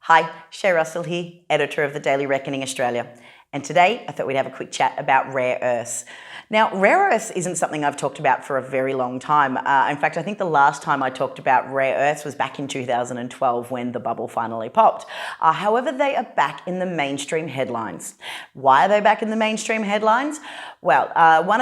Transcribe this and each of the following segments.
Hi, Shae Russell here, editor of the Daily Reckoning Australia. And today I thought we'd have a quick chat about rare earths. Now, rare earths isn't something I've talked about for a very long time. In fact, I think the last time I talked about rare earths was back in 2012 when the bubble finally popped. However, they are back in the mainstream headlines. Why are they back in the mainstream headlines? Well, a lot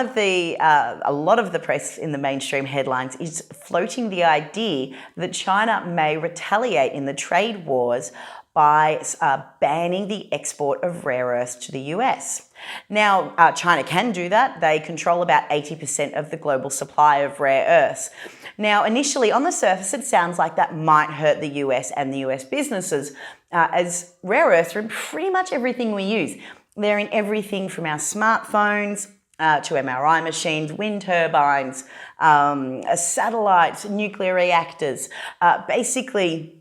of the press in the mainstream headlines is floating the idea that China may retaliate in the trade wars by banning the export of rare earths to the US. Now, China can do that. They control about 80% of the global supply of rare earths. Now, initially, on the surface, it sounds like that might hurt the US and the US businesses, as rare earths are in pretty much everything we use. They're in everything from our smartphones to MRI machines, wind turbines, satellites, nuclear reactors. Basically,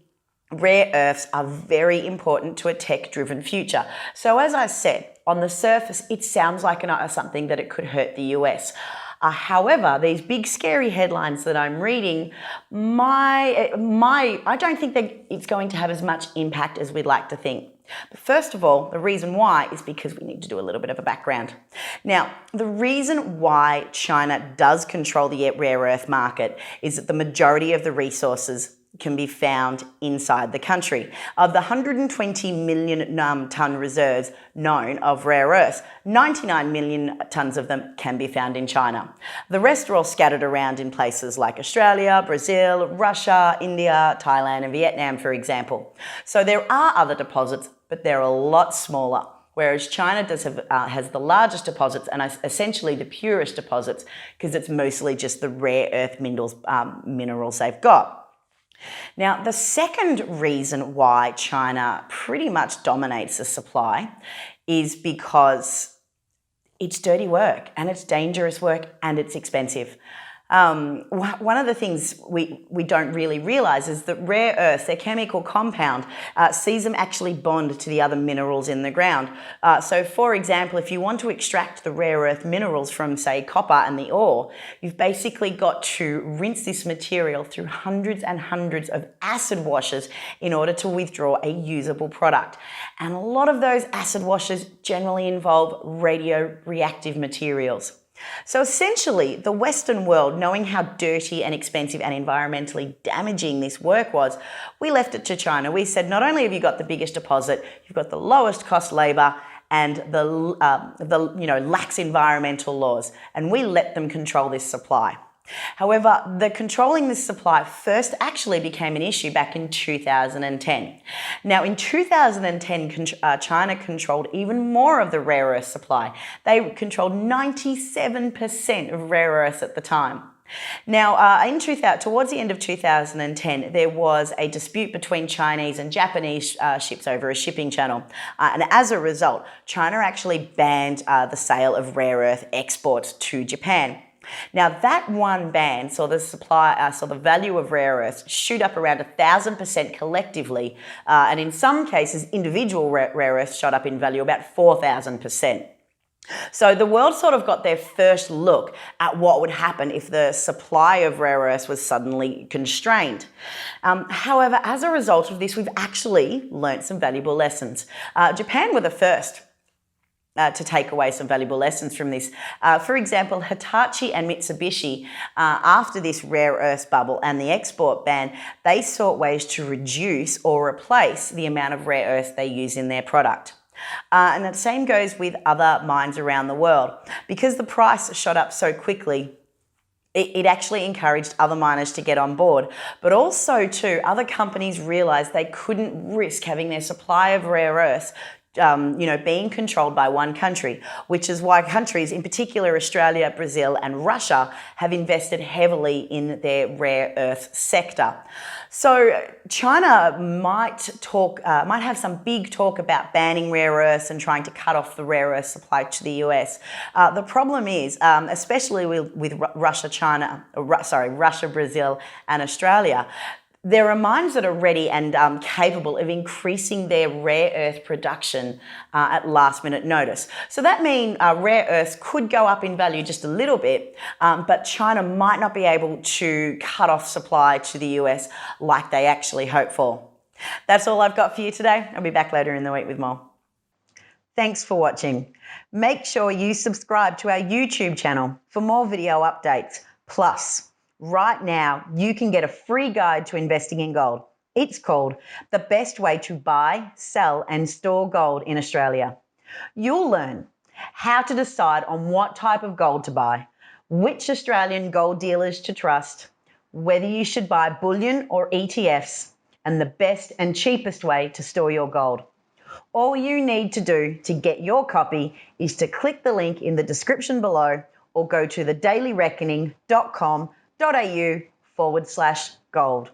rare earths are very important to a tech-driven future. So as I said, on the surface, it sounds like something that it could hurt the US. However, these big scary headlines that I'm reading, I don't think that it's going to have as much impact as we'd like to think. But first of all, the reason why is because we need to do a little bit of a background. Now, the reason why China does control the rare earth market is that the majority of the resources can be found inside the country. Of the 120 million tonne reserves known of rare earths, 99 million tonnes of them can be found in China. The rest are all scattered around in places like Australia, Brazil, Russia, India, Thailand and Vietnam, for example. So there are other deposits, but they're a lot smaller. Whereas China has the largest deposits and essentially the purest deposits because it's mostly just the rare earth minerals they've got. Now, the second reason why China pretty much dominates the supply is because it's dirty work and it's dangerous work and it's expensive. One of the things we don't really realize is that rare earths, their chemical compound, sees them actually bond to the other minerals in the ground. So for example, if you want to extract the rare earth minerals from, say, copper and the ore, you've basically got to rinse this material through hundreds and hundreds of acid washes in order to withdraw a usable product. And a lot of those acid washes generally involve radioactive materials. So essentially, the Western world, knowing how dirty and expensive and environmentally damaging this work was, we left it to China. We said, not only have you got the biggest deposit, you've got the lowest cost labour and the lax environmental laws, and we let them control this supply. However, the controlling this supply first actually became an issue back in 2010. Now, in 2010, China controlled even more of the rare earth supply. They controlled 97% of rare earths at the time. Now, towards the end of 2010, there was a dispute between Chinese and Japanese ships over a shipping channel. And as a result, China actually banned the sale of rare earth exports to Japan. Now, that one ban saw the value of rare earths shoot up around 1,000% collectively, and in some cases, individual rare earths shot up in value about 4,000%. So the world sort of got their first look at what would happen if the supply of rare earths was suddenly constrained. However, as a result of this, we've actually learnt some valuable lessons. Japan were the first to take away some valuable lessons from this. For example, Hitachi and Mitsubishi, after this rare earths bubble and the export ban, they sought ways to reduce or replace the amount of rare earths they use in their product. And the same goes with other mines around the world. Because the price shot up so quickly, it actually encouraged other miners to get on board. But also, too, other companies realised they couldn't risk having their supply of rare earths being controlled by one country, which is why countries, in particular Australia, Brazil and Russia, have invested heavily in their rare earth sector. So China might have some big talk about banning rare earths and trying to cut off the rare earth supply to the US. The problem is, especially with Russia, Brazil and Australia, there are mines that are ready and capable of increasing their rare earth production at last minute notice. So that means rare earths could go up in value just a little bit, but China might not be able to cut off supply to the US like they actually hope for. That's all I've got for you today. I'll be back later in the week with more. Thanks for watching. Make sure you subscribe to our YouTube channel for more video updates. Plus, right now, you can get a free guide to investing in gold. It's called The Best Way to Buy, Sell and Store Gold in Australia. You'll learn how to decide on what type of gold to buy, which Australian gold dealers to trust, whether you should buy bullion or ETFs, and the best and cheapest way to store your gold. All you need to do to get your copy is to click the link in the description below or go to thedailyreckoning.com.au/gold.